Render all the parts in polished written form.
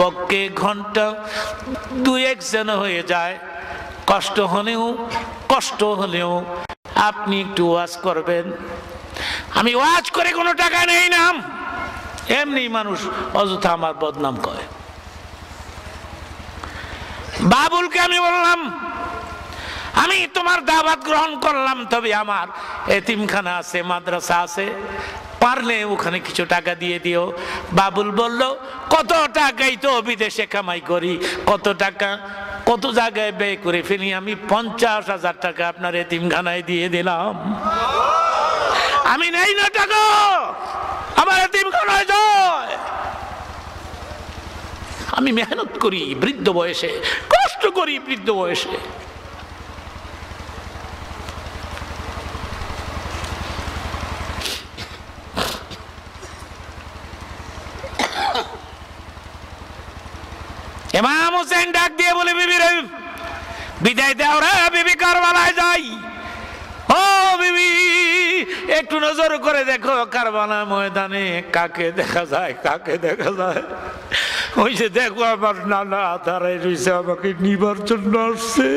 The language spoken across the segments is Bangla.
পক্ষে ঘন্টা দুই এক যেন হয়ে যায়, কষ্ট হলেও আপনি একটু ওয়াজ করবেন। আমি ওয়াজ করে কোনো টাকা নেই না, এমনি মানুষ অযথা আমার বদনাম করে। বাবুলকে আমি বললাম, আমি তোমার দাওয়াত গ্রহণ করলাম, তবে আমার এতিমখানা আছে, মাদ্রাসা আছে, পারলে ওখানে কিছু টাকা দিয়ে দিও। বাবুল বলল, কত টাকাই তো বিদেশে কামাই করি, কত টাকা কত জায়গায় ব্যয় করে ফেলি, আমি 50,000 টাকা আপনার এতিমখানায় দিয়ে দিলাম। আমি নেই না টাকা, আমার এতিমখানায় যায়। আমি মেহনত করি বৃদ্ধ বয়সে, কষ্ট করি বৃদ্ধ বয়সে। ইমাম হোসেন ডাক দিয়ে বলে, বিবি রে বিদায় দাও রে, বিবি কারবালায় যাই। ও বিবি, একটু নজর করে দেখো কারবালা ময়দানে কাকে দেখা যায়, কাকে দেখা যায়। ওই যে দেখো আমার নানা দাঁড়ায় রয়েছে, আমাকে নিবার জন্য আসছে।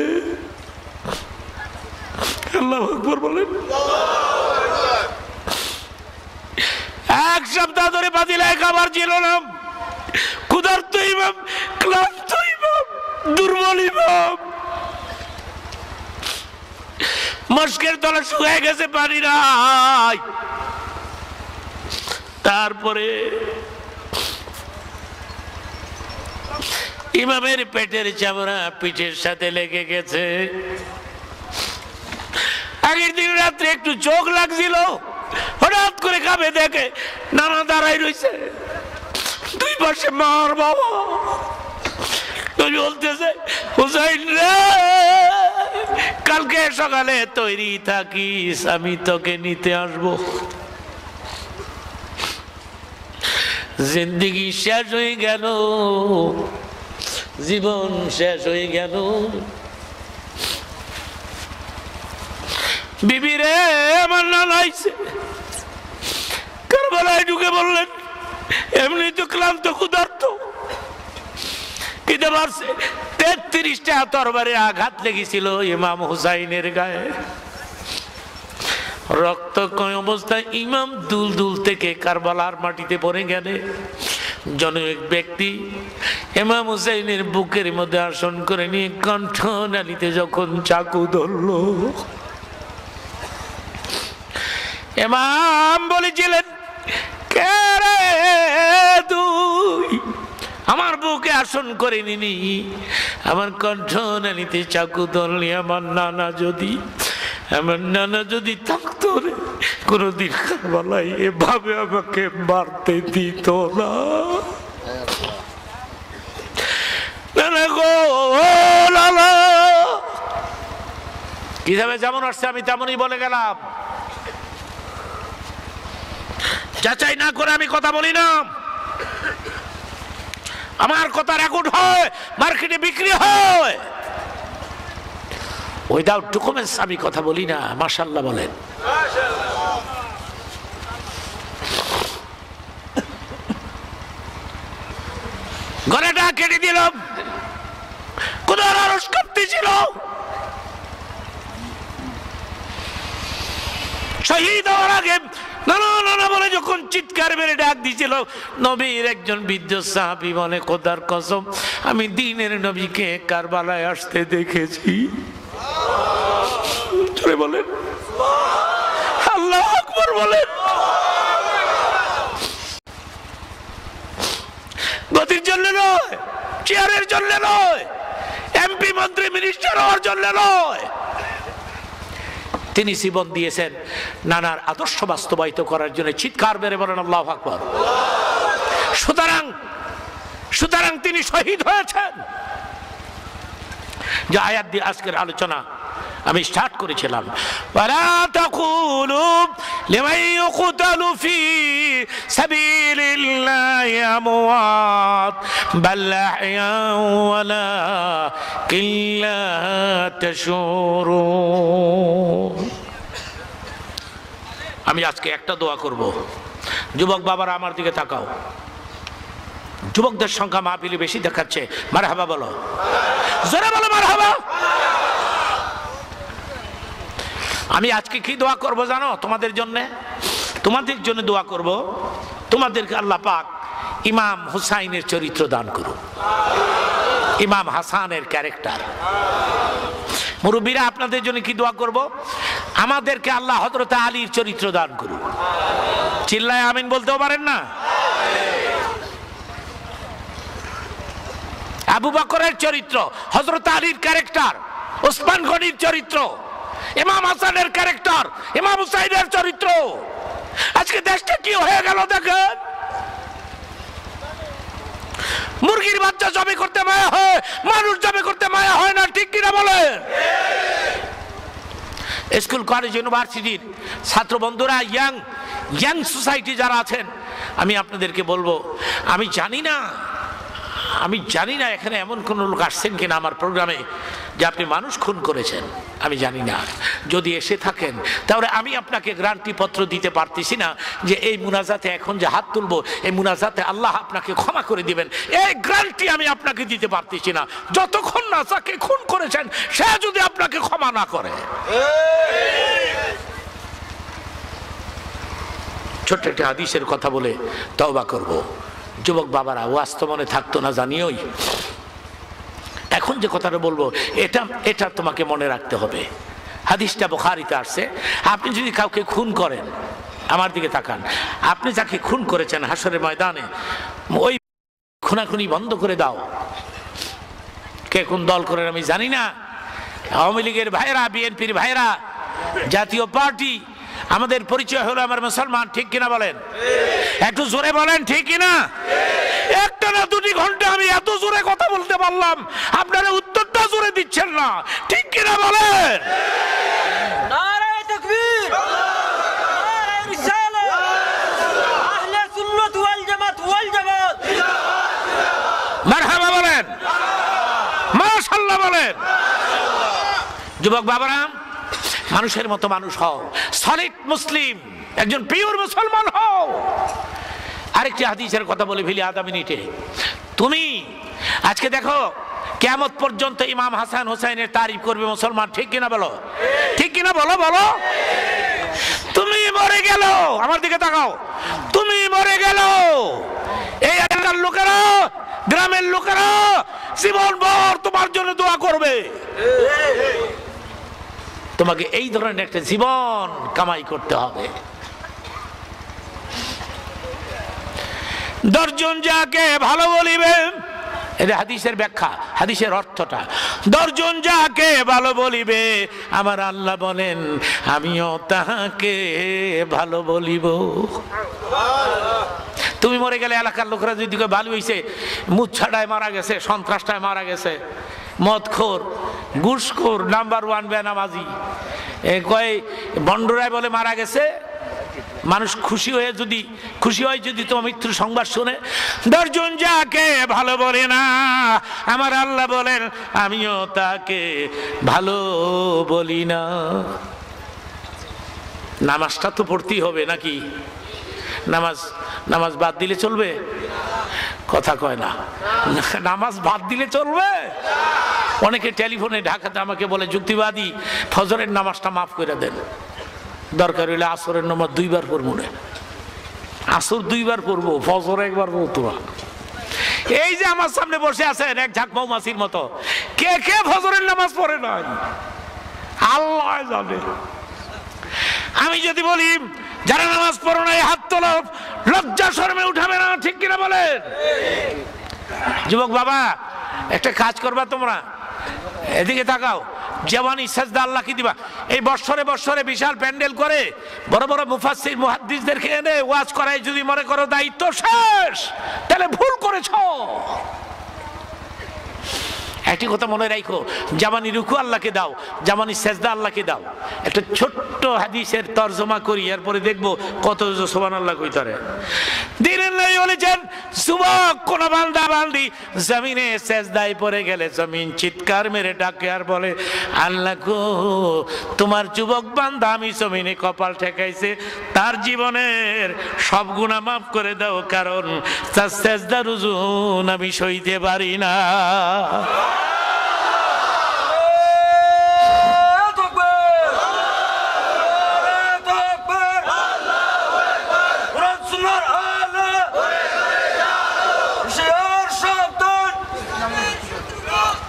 আল্লাহু আকবার বলেন। এক সপ্তাহ ধরে পাতিলায় খাবার ছিল না, ক্ষুধার্ত ইমাম, ক্লান্ত ইমাম, দুর্বল ইমাম, মস্কের তলা শুকিয়ে গেছে, পানি নাই। তারপরে ইমামের পেটের চামড়া পিঠের সাথে লেগে গেছে। আগের দিন রাত্রে একটু চোখ লাগছিল, হঠাৎ করে খাবে দেখে নানা দাঁড়াই রয়েছে, দুই পাশে মার বাবা। বলতেছে, হুসাইন রে, কালকে সকালে তৈরি থাকিস, আমি তোকে নিতে আসবো। জিন্দেগি শেষ হয়ে গেল, জীবন শেষ হয়ে গেল। বিবি রে, আমার নানা আইছে। কারবালায় ঢুকে বললেন, এমনি তো ক্লান্ত ক্ষুধার্ত, কিন্তু 33টা তরবারির আঘাত লেগেছিল ইমাম হুসাইনের গায়ে। রক্তক্ষয় অবস্থায় ইমাম দুলদুল থেকে কারবালার মাটিতে পড়ে গেলে জনৈক ব্যক্তি ইমাম হুসাইনের বুকের মধ্যে আসন করে নিয়ে কণ্ঠ নালিতে যখন চাকু ধরল, ইমাম বলেছিলেন, কে রে তুই আমার বুকে আসন করে নিনি, আমার কণ্ঠ নালিতে চাকু ধরলি। আমার নানা যদি থাকতো রে, কোনদিন কারবালায় এভাবে আমাকে মারতে দিত না। নানা গো, লালা, কিভাবে যেমন আসছে আমি তেমনই বলে গেলাম, যাচাই না করে আমি কথা বলি না। আমার কথা রেকর্ড হয়, মার্কেটে বিক্রি হয়, উইদাউট ডকুমেন্টস আমি কথা বলি না। মাশাআল্লাহ বলেন। গলাটা কেটে দিলাম, খোদার আরশ কাঁপতেছিল। শহীদ হওয়ার আগে নানা নানা বলে যখন চিৎকার মেরে ডাক দিয়েছিল, নবীর একজন বৃদ্ধ সাহাবী বলে, খোদার কসম, আমি দ্বীনের নবীকে কারবালায় আসতে দেখেছি। বলেন আল্লাহু আকবার বলেন। গতির জন্য নয়, চেয়ারের জন্য নয়, এমপি মন্ত্রী মিনিস্টার হওয়ার জন্য নয়, তিনি জীবন দিয়েছেন নানার আদর্শ বাস্তবায়িত করার জন্য। চিৎকার মেরে বলেন আল্লাহু আকবার। সুতরাং তিনি শহীদ হয়েছেন। যে আয়াত দিয়ে আজকের আলোচনা আমি স্টার্ট করেছিলাম, ওয়ালা তাকুলু লিমান ইউকতালু ফি সাবিলিল্লাহি আমওয়াত বাল আহইয়াউ ওয়ালাকিন লা তাশউরুন। আমি আজকে একটা দোয়া করব। যুবক বাবারা আমার দিকে তাকাও, যুবকদের সংখ্যা মাহফিলে বেশি দেখাচ্ছে, মারহাবা বলো, জোরে বলো মারহাবা। আমি আজকে কি দোয়া করব জানো? তোমাদের জন্য দোয়া করব, তোমাদেরকে আল্লাহ পাক ইমাম হুসাইনের চরিত্র দান করুন, ইমাম হাসানের ক্যারেক্টার। মুরব্বীরা আপনাদের জন্য কি দোয়া করব? আমাদেরকে আল্লাহ হযরত আলীর চরিত্র দান করুন। চিল্লায় আমিন বলতেও পারেন না? আবু বকরের চরিত্র, হযরত আলীর ক্যারেক্টার, ওসমান গনির চরিত্র, ইমাম হাসানের ক্যারেক্টার, ইমাম হুসাইনের চরিত্র। আজকে দেশটা কি হয়ে গেল দেখেন। মুরগির বাচ্চা জবে করতে মায়া হয়, মানুষ জবে করতে মায়া হয় না, ঠিক কিনা বলেন? স্কুল কলেজ ইউনিভার্সিটির ছাত্র বন্ধুরা, ইয়াং সোসাইটি যারা আছেন, আমি আপনাদেরকে বলবো, আমি জানি না এখানে এমন কোন লোক আসছেন কিনা আমার প্রোগ্রামে যে আপনি মানুষ খুন করেছেন, আমি জানি না। যদি এসে থাকেন তাহলে আমি আপনাকে গ্যারান্টি পত্র দিতে পারতেছি না যে এই মুনাজাতে এখন যে হাত তুলবো, এই মুনাজাতে আল্লাহ আপনাকে ক্ষমা করে দিবেন, এই গ্যারান্টি আমি আপনাকে দিতে পারতেছি না যতক্ষণ না যাকে খুন করেছেন সে যদি আপনাকে ক্ষমা না করে। ছোট্ট একটা হাদিসের কথা বলে তওবা করব। যুবক বাবারা, ওয়াজ তো মনে থাকতো না জানিওই, এখন যে কথাটা বলবো এটা তোমাকে মনে রাখতে হবে। হাদিসটা বুখারীতে আসছে, আপনি যদি কাউকে খুন করেন, আমার দিকে তাকান, আপনি যাকে খুন করেছেন হাসরের ময়দানে ওই খুনাখুনি বন্ধ করে দাও। কে কোন দল করেন আমি জানি না, আওয়ামী লীগের ভাইরা, বিএনপির ভাইরা, জাতীয় পার্টি, আমাদের পরিচয় হলো আমার মুসলমান, ঠিক কিনা বলেন? একটু জোরে বলেন, ঠিক কিনা? একটা না 2 ঘন্টা আমি এত জোরে কথা বলতে পারলাম, আপনারা উত্তরটা জোরে দিচ্ছেন না, ঠিক কিনা বলেন? নারে তাকবীর, নারে রিসালাত, আহলে সুন্নাত ওয়াল জামাত, মারহাবা বলেন, মাশাআল্লাহ বলেন। যুবক বাবারা, মানুষের মতো মানুষ হও, সলিড মুসলিম, একজন পিওর মুসলমান হও। আরেকটি হাদিসের কথা বলে ফেলি আধা মিনিটে। তুমি আজকে দেখো কিয়ামত পর্যন্ত ইমাম হাসান হুসাইনের তারিফ করবে মুসলমান, ঠিক কিনা বলো? ঠিক কিনা বলো? বলো। তুমি মরে গেল, আমার দিকে তাকাও, তুমি মরে গেল, এই এলাকার লোকেরা, গ্রামের লোকেরা জীবনভর তোমার জন্য দোয়া করবে। তোমাকে এই ধরনের একটা জীবন কামাই করতে হবে। 10 জন যাকে ভালো বলিবে, এটা হাদিসের ব্যাখ্যা, হাদিসের অর্থটা। 10 জন যাকে ভালো বলিবে, আমার আল্লাহ বলেন আমিও তাহাকে ভালো বলিব। তুমি মরে গেলে এলাকার লোকেরা যদি ভালো হইছে, মুচ্ছাটায় মারা গেছে, সন্ত্রাসটায় মারা গেছে, মদখোর, ঘুষখোর, নাম্বার 1 বেনামাজি, কয় বন্ডরায় বলে মারা গেছে, মানুষ খুশি হয় যদি তোমার মৃত্যুর সংবাদ শুনে। 10 জন যাকে ভালো বলে না, আমার আল্লাহ বলেন আমিও তাকে ভালো বলি না। নামাজটা তো পড়তেই হবে নাকি? নামাজ বাদ দিলে চলবে? কথা কয় না, নামাজ বাদ দিলে চলবে? অনেকে টেলিফোনে ঢাকাতে আমাকে বলে যুক্তিবাদী, ফজরের নামাজটা মাফ করে দেন, দরকার হইলে আসরের নামাজ 2 বার পড়বো না, আসর 2 বার পড়বো, ফজর 1 বার পড়তো না। এই যে আমার সামনে বসে আছেন এক ঝাঁক মৌমাছির মতো, কে কে ফজরের নামাজ পড়ে নাই আল্লাহ জানে। আমি যদি বলি যারা নামাজ পড়ো নাই হাত তোলো, লজ্জা শরমে উঠাবে না, ঠিক কিনা বলেন? যুবক বাবা, একটা কাজ করবা তোমরা, এদিকে তাকাও, জওয়ানি সাজদা আল্লাহকে দিবা। এই বৎসরে বিশাল প্যান্ডেল করে বড় বড় মুফাসসির মুহাদ্দিসদেরকে এনে ওয়াজ করায় যদি মনে করো দায়িত্ব শেষ, তাহলে ভুল করেছো। একটি কথা মনে রাখো, জামানি রুকু আল্লাহকে দাও, জামানি সাজদা আল্লাহকে দাও। একটা ছোট্ট হাদিসের তরজমা করি, এরপরে দেখবো কত সুবহানাল্লাহ কইতারে। দিনের নবী বলেছেন যুবক কোন বান্দা বান্দি জমিনে সেজদায় পড়ে গেলে জমিন চিৎকার মেরে ডাকে আর বলে আল্লাহ গো তোমার যুবক বান্দা আমি জমিনে কপাল ঠেকাইছে, তার জীবনের সব গুনাহ মাফ করে দাও, কারণ তার সেজদার ওজন আমি সইতে পারি না।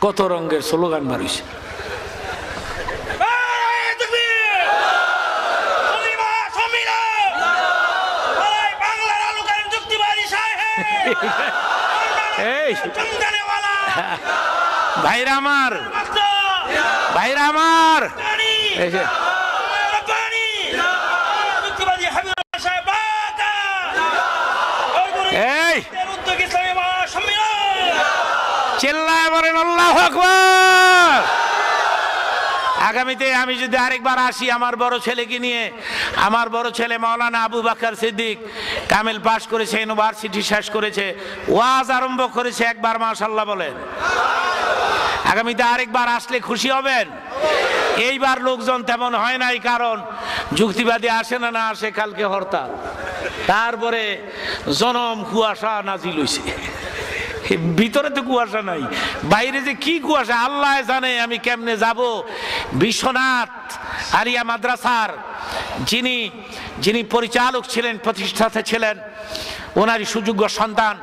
কত রঙের স্লোগান বাড়িছে। ভাইরা আমার, ভাইরা আমার, চিল্লায় বলেন আল্লাহু আকবার। আগামীতে আমি যদি আরেকবার আসি আমার বড় ছেলেকে নিয়ে, আমার বড় ছেলে মাওলানা আবু বকর সিদ্দিক কামিল পাশ করেছে, ইউনিভার্সিটি শেষ করেছে, ওয়াজ আরম্ভ করেছে, একবার মাশাআল্লাহ বলেন। আগামীতে আরেকবার আসলে খুশি হবেন। এইবার লোকজন তেমন হয় নাই, কারণ যুক্তিবাদী আসে না, না আসে কালকে হরতাল, তারপরে জনম কুয়াশা নাজিল হইছে। ভিতরে তো কুয়াশা নাই, বাইরে যে কি কুয়াশা আল্লাহ জানে। আমি কেমনে যাব? বিশ্বনাথ আলিয়া মাদ্রাসার যিনি পরিচালক ছিলেন, প্রতিষ্ঠাতা ছিলেন, ওনারই সুযোগ্য সন্তান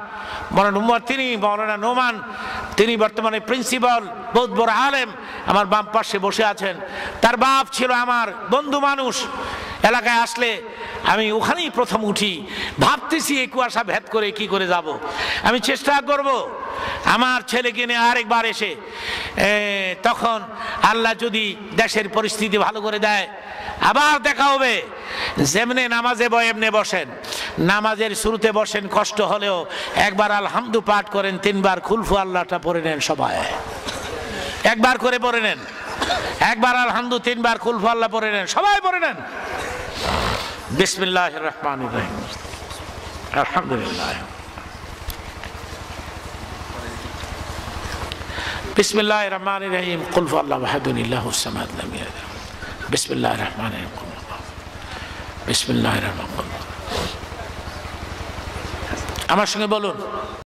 তিনি মৌলানা নোমান, তিনি বর্তমানে প্রিন্সিপাল, বহুত বড় আলেম, আমার বাম পাশে বসে আছেন। তার বাপ ছিল আমার বন্ধু মানুষ। এলাকায় আসলে আমি ওখানেই প্রথম উঠি, ভাবতেছি এই কুয়াশা ভেদ করে কি করে যাব। আমি চেষ্টা করব আমার ছেলেকে নিয়ে আরেকবার এসে, তখন আল্লাহ যদি দেশের পরিস্থিতি ভালো করে দেয় আবার দেখা হবে। যেমনে নামাজে এমনি বসেন, নামাজের শুরুতে বসেন, কষ্ট হলেও একবার আলহামদু পাঠ করেন, 3 বার খুলফু আল্লাহটা পড়ে নেন, সবাই একবার করে পড়ে নেন, একবার আলহামদু 3 বার খুলফু আল্লাহ পড়ে নেন, সবাই পড়ে নেন। বিসমিল্লাহির রহমানির রহিম, আলহামদুলিল্লাহ, বিসমিল্লাহির রহমানির রহিম, কুল হুয়াল্লাহু আহাদুন আল্লাহুস সামাদ লাম ইয়ালিদ। বিসমিল্লাহির রহমানির রহিম, বিসমিল্লাহির রহমানির রহিম। আমার সঙ্গে বলুন।